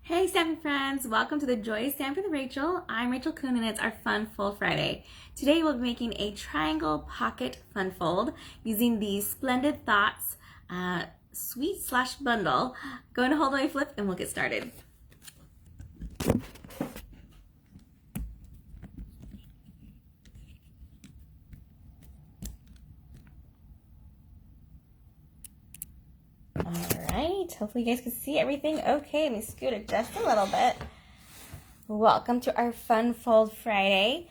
Hey Stampin' friends, welcome to the Joyous Stampin' with Rachel. I'm Rachel Coon and it's our Fun Fold Friday. Today we'll be making a triangle pocket fun fold using the Splendid Thoughts Suite/Bundle. Go into hold away flip and we'll get started. Alright, hopefully you guys can see everything okay. Let me scoot it just a little bit. Welcome to our Fun Fold Friday.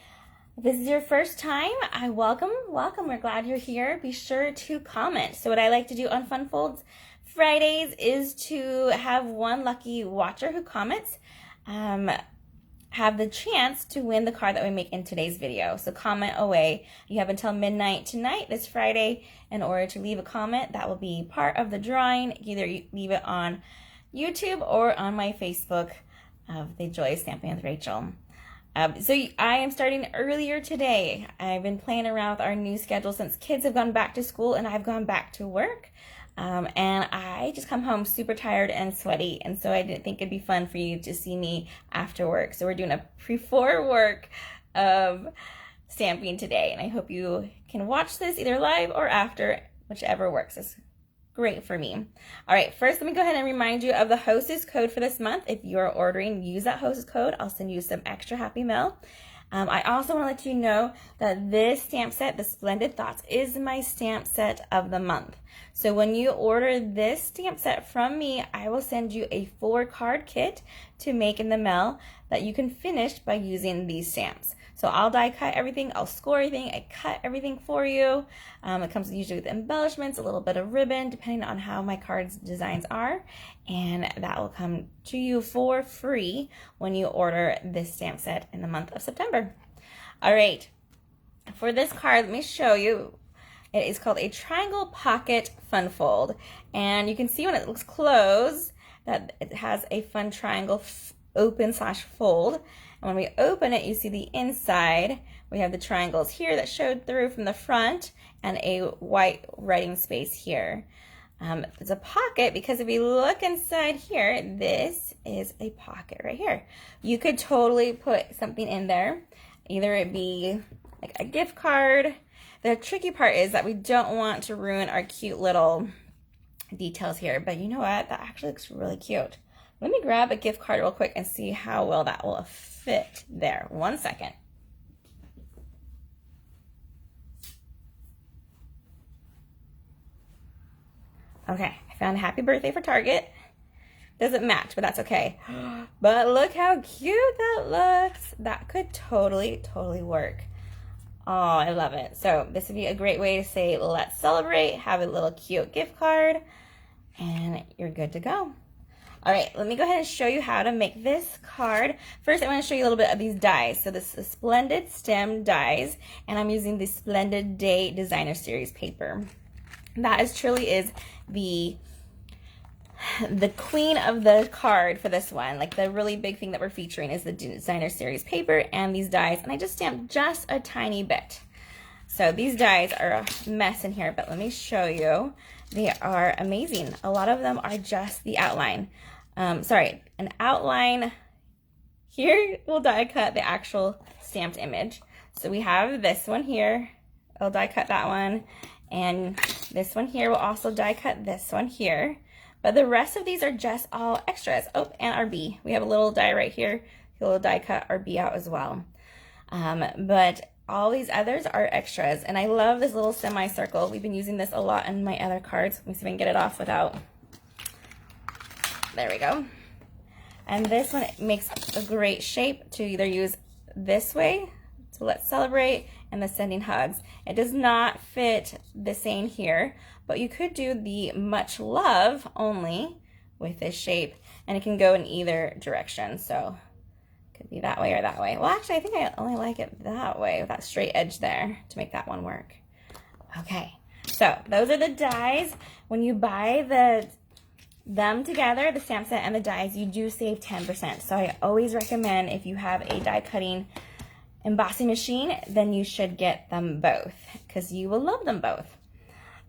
If this is your first time, welcome. We're glad you're here. Be sure to comment. So what I like to do on Fun Folds Fridays is to have one lucky watcher who comments have the chance to win the card that we make in today's video. So comment away. You have until midnight tonight, this Friday, in order to leave a comment. That will be part of the drawing. Either you leave it on YouTube or on my Facebook of the Joyous Stampin' with Rachel. So I am starting earlier today. I've been playing around with our new schedule since kids have gone back to school and I've gone back to work. And I just come home super tired and sweaty, and so I didn't think it'd be fun for you to see me after work. So we're doing a before work of stamping today, and I hope you can watch this either live or after, whichever works. It's great for me. All right, first let me go ahead and remind you of the hostess code for this month. If you're ordering, use that hostess code. I'll send you some extra happy mail. I also want to let you know that this stamp set, the Splendid Thoughts, is my stamp set of the month. So when you order this stamp set from me, I will send you a 4-card kit to make in the mail that you can finish by using these stamps. So I'll die cut everything, I'll score everything, I cut everything for you. It comes usually with embellishments, a little bit of ribbon, depending on how my cards designs are. And that will come to you for free when you order this stamp set in the month of September. All right, for this card, let me show you. It is called a Triangle Pocket Fun Fold. And you can see when it looks closed that it has a fun triangle open/fold. And when we open it, you see the inside. We have the triangles here that showed through from the front and a white writing space here. It's a pocket because if you look inside here, this is a pocket right here. You could totally put something in there. Either it be like a gift card. The tricky part is that we don't want to ruin our cute little details here, but you know what? That actually looks really cute. Let me grab a gift card real quick and see how well that will fit there. 1 second. Okay, I found a happy birthday for Target. Doesn't match, but that's okay. But look how cute that looks. That could totally work. Oh, I love it. So this would be a great way to say, let's celebrate, have a little cute gift card, and you're good to go. All right, let me go ahead and show you how to make this card. First, I want to show you a little bit of these dies. So this is Splendid Stem dies, and I'm using the Splendid Day Designer Series paper. That truly is the queen of the card for this one. Like the really big thing that we're featuring is the Designer Series paper and these dies, and I just stamped just a tiny bit. So these dies are a mess in here, but let me show you. They are amazing. A lot of them are just the outline. An outline. Here we'll die cut the actual stamped image. So we have this one here. I'll die cut that one. And this one here will also die cut this one here. But the rest of these are just all extras. Oh, and our B. We have a little die right here. A little die cut our B out as well. But all these others are extras. And I love this little semicircle. We've been using this a lot in my other cards. Let me see if I can get it off without. There we go. And this one makes a great shape to either use this way, so let's celebrate, and the sending hugs. It does not fit the same here, but you could do the much love only with this shape, and it can go in either direction. So it could be that way or that way. Well, actually, I think I only like it that way with that straight edge there to make that one work. Okay, so those are the dies. When you buy them together, the stamp set and the dies, you do save 10%. So I always recommend if you have a die cutting embossing machine, then you should get them both because you will love them both.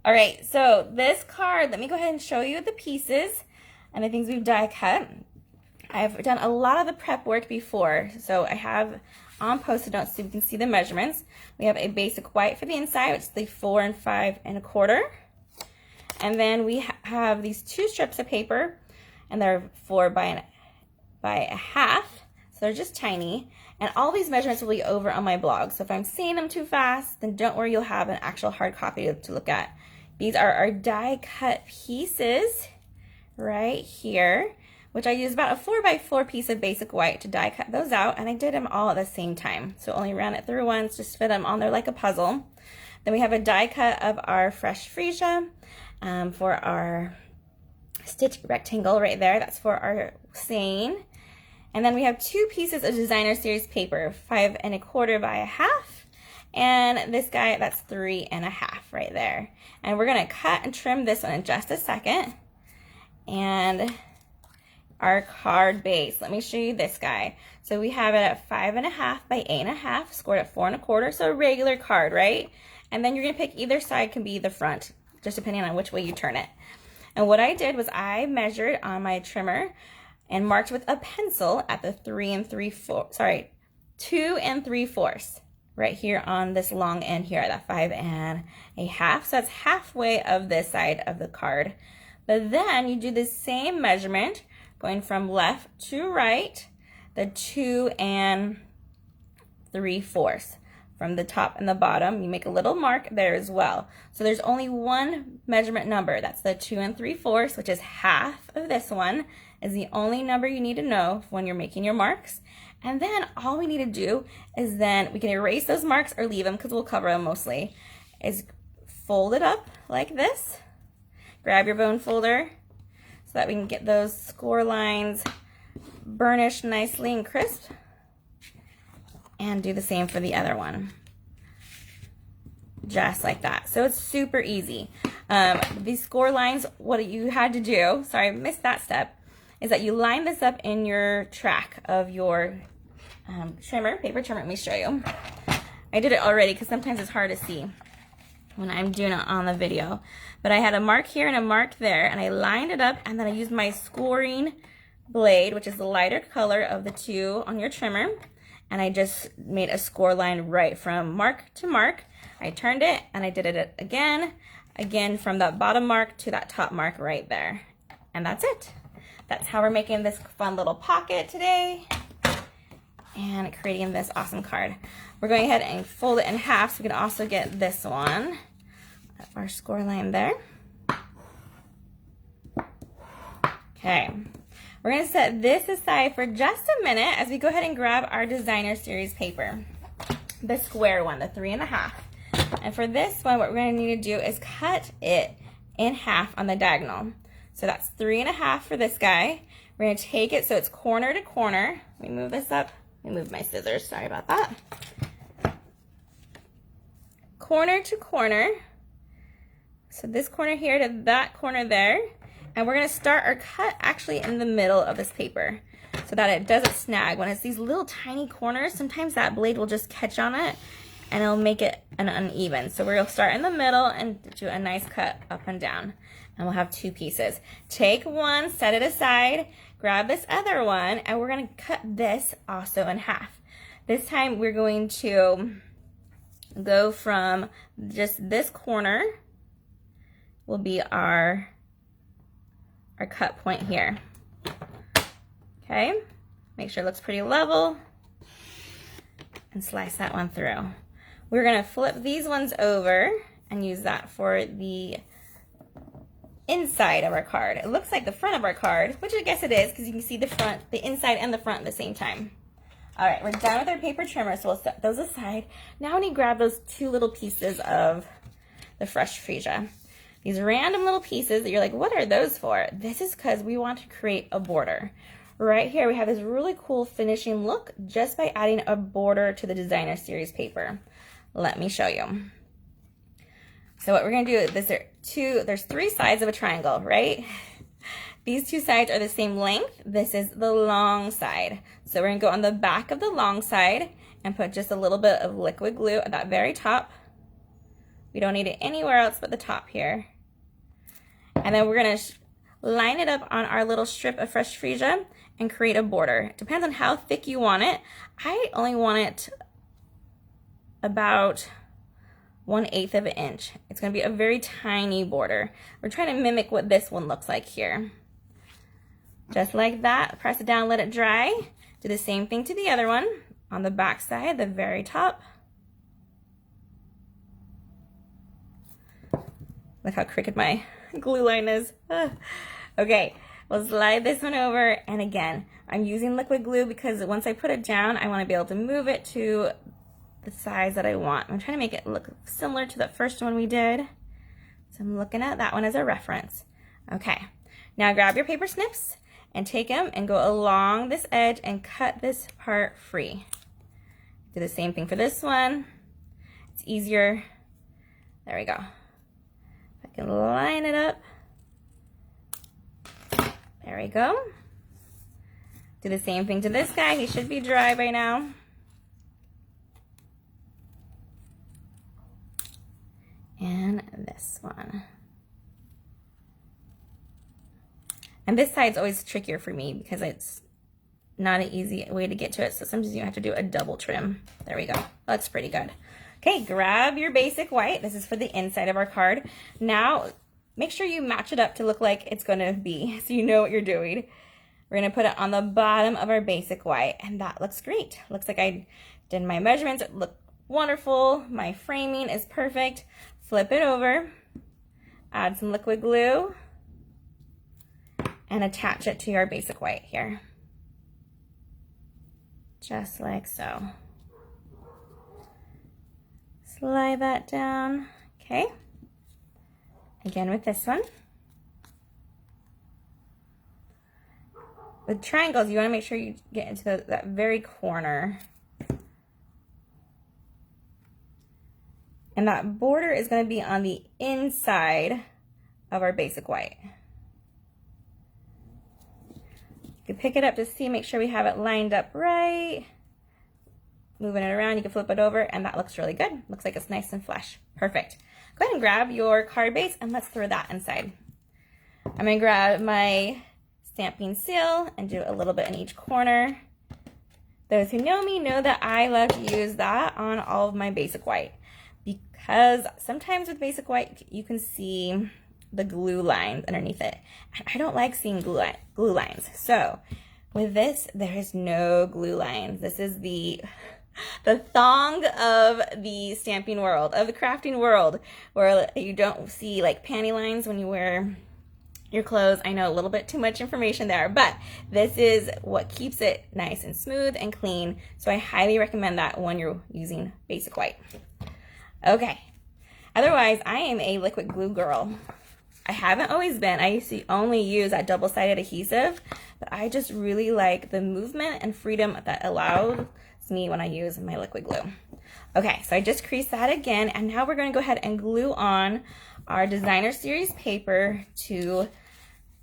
All right, so this card, let me go ahead and show you the pieces and the things we've die cut. I've done a lot of the prep work before, so I have on Post-it notes so you can see the measurements. We have a basic white for the inside, which is the 4 and 5 1/4. And then we have these 2 strips of paper, and they're 4 by 1/2, so they're just tiny. And all these measurements will be over on my blog, so if I'm saying them too fast, then don't worry, you'll have an actual hard copy to look at. These are our die cut pieces right here, which I used about a 4 by 4 piece of basic white to die cut those out, and I did them all at the same time. So only ran it through once, just fit them on there like a puzzle. Then we have a die cut of our fresh freesia for our stitch rectangle right there. That's for our saying. And then we have 2 pieces of designer series paper, 5 1/4 by 1/2. And this guy, that's 3 1/2 right there. And we're gonna cut and trim this one in just a second. And our card base, let me show you this guy. So we have it at 5 1/2 by 8 1/2, scored at 4 1/4, so a regular card, right? And then you're gonna pick either side can be the front, just depending on which way you turn it. And what I did was I measured on my trimmer and marked with a pencil at the 2 3/4 right here on this long end here at that 5 1/2. So that's halfway of this side of the card. But then you do the same measurement going from left to right, the 2 3/4. From the top and the bottom, you make a little mark there as well. So there's only one measurement number. That's the 2 3/4, which is half of this one, is the only number you need to know when you're making your marks. And then all we need to do is then we can erase those marks or leave them because we'll cover them mostly, is fold it up like this. Grab your bone folder so that we can get those score lines burnished nicely and crisp. And do the same for the other one. Just like that. So it's super easy. These score lines, what you had to do, sorry I missed that step, is that you line this up in your track of your trimmer, paper trimmer. Let me show you. I did it already because sometimes it's hard to see when I'm doing it on the video. But I had a mark here and a mark there, and I lined it up, and then I used my scoring blade, which is the lighter color of the 2 on your trimmer. And I just made a score line right from mark to mark. I turned it and I did it again from that bottom mark to that top mark right there. And that's it. That's how we're making this fun little pocket today and creating this awesome card. We're going ahead and fold it in half so we can also get this one, our score line there. Okay. We're going to set this aside for just a minute as we go ahead and grab our designer series paper, the square one, the 3 1/2. And for this one, what we're going to need to do is cut it in half on the diagonal. So that's 3 1/2 for this guy. We're going to take it so it's corner to corner. Let me move this up. Let me move my scissors. Sorry about that. Corner to corner. So this corner here to that corner there. And we're going to start our cut actually in the middle of this paper so that it doesn't snag. When it's these little tiny corners, sometimes that blade will just catch on it and it'll make it an uneven. So we're going to start in the middle and do a nice cut up and down. And we'll have 2 pieces. Take one, set it aside, grab this other one, and we're going to cut this also in half. This time we're going to go from just this corner will be our cut point here. Okay, make sure it looks pretty level and slice that one through. We're gonna flip these ones over and use that for the inside of our card. It looks like the front of our card, which I guess it is because you can see the front, the inside and the front at the same time. All right, we're done with our paper trimmer, so we'll set those aside. Now we need to grab those 2 little pieces of the fresh freesia. These random little pieces that you're like, what are those for? This is because we want to create a border. Right here, we have this really cool finishing look just by adding a border to the designer series paper. Let me show you. So what we're gonna do is there's 3 sides of a triangle, right? These 2 sides are the same length. This is the long side. So we're gonna go on the back of the long side and put just a little bit of liquid glue at that very top. We don't need it anywhere else but the top here. And then we're gonna line it up on our little strip of fresh freesia and create a border. It depends on how thick you want it. I only want it about 1/8 of an inch. It's going to be a very tiny border. We're trying to mimic what this one looks like here. Just like that, press it down, let it dry. Do the same thing to the other one on the back side, the very top. Look how crooked my glue line is. Okay, we'll slide this one over, and again, I'm using liquid glue because once I put it down, I want to be able to move it to the size that I want. I'm trying to make it look similar to the first one we did. So I'm looking at that one as a reference. Okay, now grab your paper snips and take them and go along this edge and cut this part free. Do the same thing for this one. It's easier. There we go. I can line it up. There we go. Do the same thing to this guy. He should be dry by now. And this one. And this side's always trickier for me because it's not an easy way to get to it. So sometimes you have to do a double trim. There we go. That's pretty good. Okay, grab your basic white. This is for the inside of our card. Now, make sure you match it up to look like it's gonna be, so you know what you're doing. We're gonna put it on the bottom of our basic white, and that looks great. Looks like I did my measurements. It looked wonderful. My framing is perfect. Flip it over, add some liquid glue, and attach it to your basic white here. Just like so. Slide that down, okay. Again with this one. With triangles, you want to make sure you get into that very corner. And that border is going to be on the inside of our basic white. You can pick it up to see, make sure we have it lined up right. Moving it around, you can flip it over, and that looks really good. Looks like it's nice and flush. Perfect. Go ahead and grab your card base, and let's throw that inside. I'm going to grab my stamping seal and do a little bit in each corner. Those who know me know that I love to use that on all of my basic white, because sometimes with basic white, you can see the glue lines underneath it. And I don't like seeing glue lines. So with this, there is no glue lines. This is the thong of the stamping world, of the crafting world, where you don't see like panty lines when you wear your clothes. I know a little bit too much information there, but this is what keeps it nice and smooth and clean. So I highly recommend that when you're using basic white. Okay. Otherwise, I am a liquid glue girl. I haven't always been. I used to only use that double-sided adhesive, but I just really like the movement and freedom that allows me when I use my liquid glue. Okay, so I just creased that again, and now we're going to go ahead and glue on our designer series paper to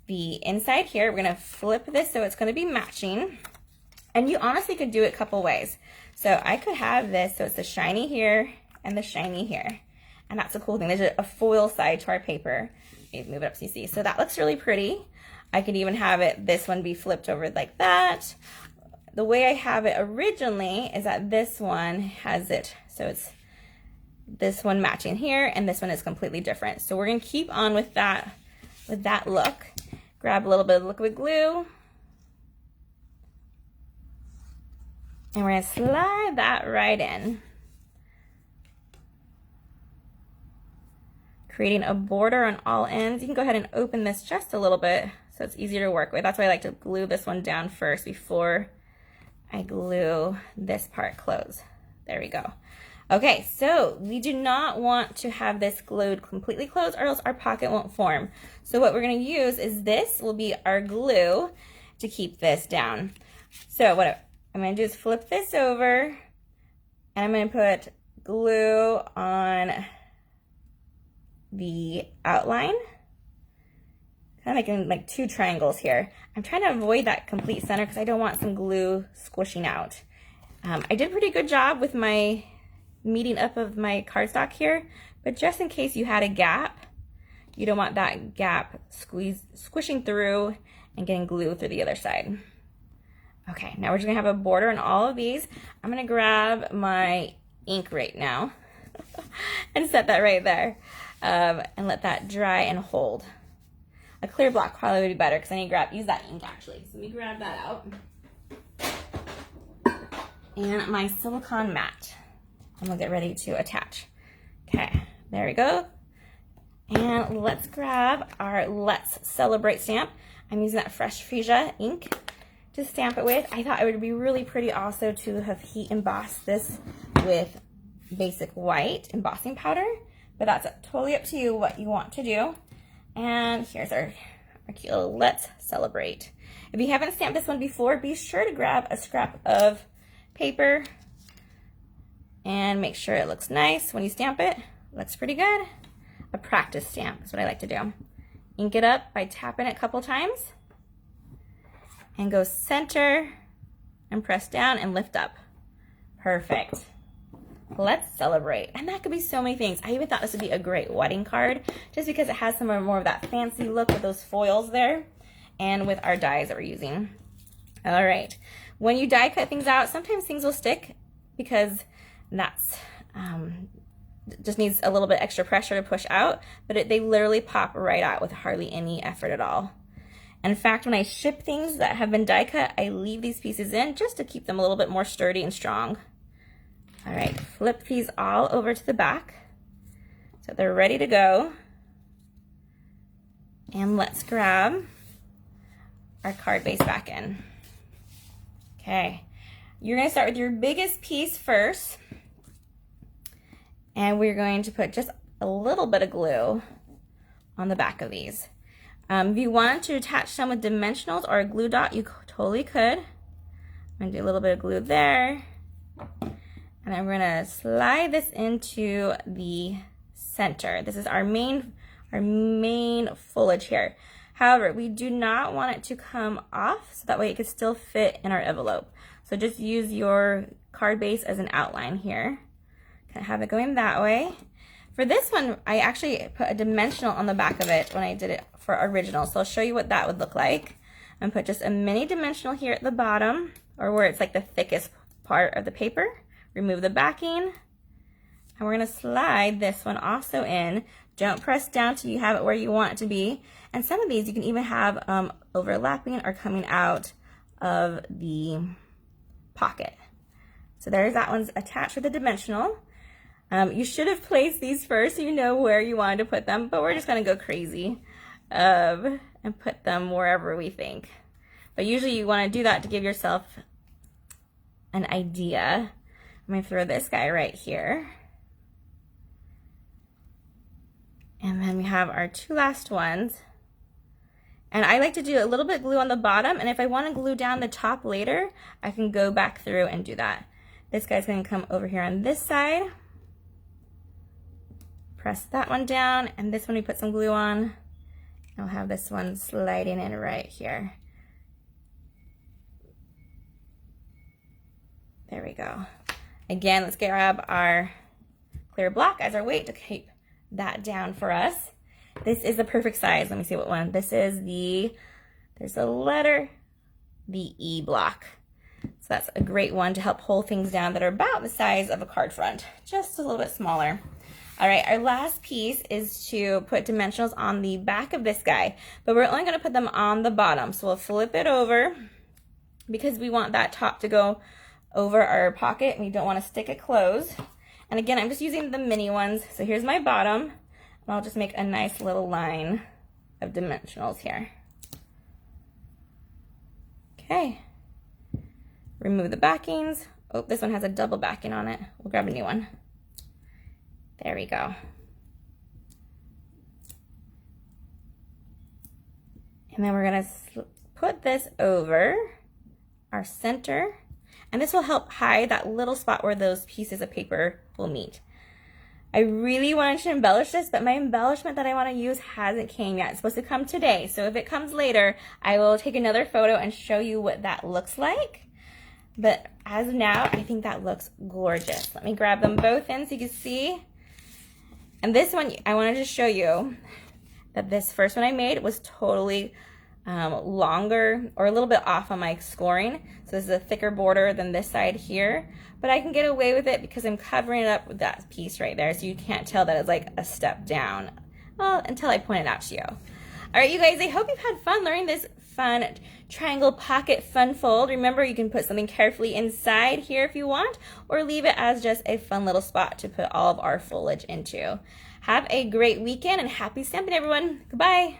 the inside here. We're going to flip this so it's going to be matching, and you honestly could do it a couple ways. So I could have this so it's the shiny here and the shiny here, and that's a cool thing. There's a foil side to our paper. Maybe move it up so you see. So that looks really pretty. I could even have it, this one be flipped over like that. The way I have it originally is that this one has it, so it's this one matching here, and this one is completely different. So we're going to keep on with that look. Grab a little bit of liquid glue, and we're going to slide that right in, creating a border on all ends. You can go ahead and open this just a little bit so it's easier to work with. That's why I like to glue this one down first before I glue this part closed. There we go. Okay, so we do not want to have this glued completely closed, or else our pocket won't form. So what we're going to use is this will be our glue to keep this down. So what I'm going to do is flip this over, and I'm going to put glue on the outline. Kind of making like two triangles here. I'm trying to avoid that complete center because I don't want some glue squishing out. I did a pretty good job with my meeting up of my cardstock here, but just in case you had a gap, you don't want that gap squishing through and getting glue through the other side. Okay, now we're just gonna have a border on all of these. I'm gonna grab my ink right now and set that right there and let that dry and hold. A clear block probably would be better because I need to use that ink actually. So let me grab that out. And my silicone mat. I'm gonna get ready to attach. Okay, there we go. And let's grab our Let's Celebrate stamp. I'm using that Fresh Freesia ink to stamp it with. I thought it would be really pretty also to have heat embossed this with basic white embossing powder, but that's totally up to you what you want to do. And here's our cute little Let's Celebrate. If you haven't stamped this one before, be sure to grab a scrap of paper and make sure it looks nice when you stamp it. Looks pretty good. A practice stamp is what I like to do. Ink it up by tapping it a couple times and go center and press down and lift up. Perfect. Let's celebrate. And that could be so many things. I even thought this would be a great wedding card just because it has some more of that fancy look with those foils there and with our dies that we're using. All right. When you die cut things out, sometimes things will stick because that's just needs a little bit extra pressure to push out, but they literally pop right out with hardly any effort at all. In fact, when I ship things that have been die cut, I leave these pieces in just to keep them a little bit more sturdy and strong. All right, flip these all over to the back so they're ready to go. And let's grab our card base back in. Okay, you're gonna start with your biggest piece first. And we're going to put just a little bit of glue on the back of these. If you wanted to attach some with dimensionals or a glue dot, you totally could. I'm gonna do a little bit of glue there. And then we're gonna slide this into the center. This is our main foliage here. However, we do not want it to come off, so that way it can still fit in our envelope. So just use your card base as an outline here. Kind of have it going that way. For this one, I actually put a dimensional on the back of it when I did it for original. So I'll show you what that would look like. And put just a mini dimensional here at the bottom, or where it's like the thickest part of the paper. Remove the backing. And we're gonna slide this one also in. Don't press down till you have it where you want it to be. And some of these you can even have overlapping or coming out of the pocket. So there's that one's attached with the dimensional. You should have placed these first so you know where you wanted to put them, but we're just gonna go crazy and put them wherever we think. But usually you wanna do that to give yourself an idea. I'm gonna throw this guy right here. And then we have our two last ones. And I like to do a little bit of glue on the bottom, and if I wanna glue down the top later, I can go back through and do that. This guy's gonna come over here on this side. Press that one down, and this one we put some glue on. I'll have this one sliding in right here. There we go. Again, let's grab our clear block as our weight to keep that down for us. This is the perfect size. Let me see what one. This is there's a letter, the E block. So that's a great one to help hold things down that are about the size of a card front, just a little bit smaller. All right, our last piece is to put dimensionals on the back of this guy, but we're only gonna put them on the bottom. So we'll flip it over because we want that top to go over our pocket. We don't wanna stick it closed. And again, I'm just using the mini ones. So here's my bottom, and I'll just make a nice little line of dimensionals here. Okay, remove the backings. Oh, this one has a double backing on it. We'll grab a new one. There we go. And then we're gonna put this over our center, and this will help hide that little spot where those pieces of paper will meet. I really wanted to embellish this, but my embellishment that I want to use hasn't came yet. It's supposed to come today, so if it comes later, I will take another photo and show you what that looks like. But as of now, I think that looks gorgeous. Let me grab them both in so you can see. And this one, I wanted to show you that this first one I made was totally longer or a little bit off on my scoring. So this is a thicker border than this side here, but I can get away with it because I'm covering it up with that piece right there, so you can't tell that it's like a step down, well, until I point it out to you. All right, you guys, I hope you've had fun learning this fun triangle pocket fun fold. Remember, you can put something carefully inside here if you want, or leave it as just a fun little spot to put all of our foliage into. Have a great weekend and happy stamping, everyone. Goodbye.